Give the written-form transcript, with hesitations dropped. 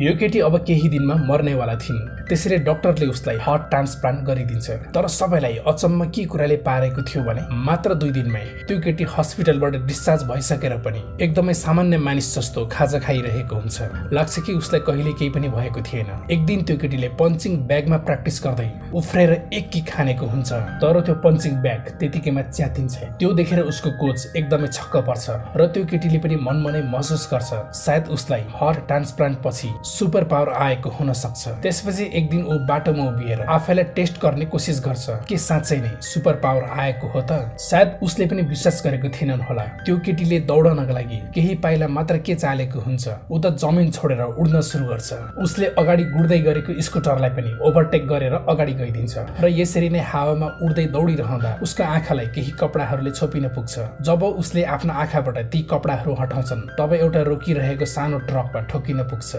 यो केटी अब केही दिनमा मर्नेवाला थिइन्। त्यसैले डाक्टरले उसलाई हार्ट ट्रान्सप्लान्ट गरिदिन्छ। तर सबैलाई अचम्म के कुराले पारेको थियो भने मात्र 2 दिनमै त्यो केटी हस्पिटलबाट डिस्चार्ज भइसकेर पनि एकदमै सामान्य मानिस जस्तो खाजा खाइरहेको हुन्छ। लाग्छ कि उसलाई कहिले केही पनि भएको थिएन। एक दिन त्यो केटीले पञ्चिङ ब्यागमा प्र्याक्टिस गर्दै उफ्रेर एक किक खानेको हुन्छ, तर त्यो पञ्चिङ ब्याग त्यतिकैमा च्यातिन्छ। त्यो देखेर उसको कोच एकदमै छक्क पर्छ र त्यो केटीले पनि मनमनै महसुस गर्छ सायद उसलाई हार्ट ट्रान्सप्लान्ट पछि सुपर पावर आएको हुन सक्छ। त्यसपछि एक दिन ऊ बाटोमा उभिएर आफैलाई टेस्ट गर्ने कोसिस गर्छ के साँच्चै नै सुपर पावर आएको हो त। सायद उसले पनि विश्वास गरेको थिएनन् होला। त्यो केटीले दौडनका लागि केही पाइला मात्र के चालेको हुन्छ, ऊ त जमिन छोडेर उड्न सुरु गर्छ। उसले अगाडि गुड्दै गरेको स्कुटरलाई पनि ओभरटेक गरेर अगाडि गइदिन्छ र यसरी नै हावामा उड्दै दौडिरहँदा उसको आँखालाई केही कपडाहरूले छोपिन पुग्छ। जब उसले आफ्ना आँखाबाट ती कपडाहरू हटाउँछन् तब एउटा रोकिरहेको सानो ट्रकमा ठोकिन पुग्छ।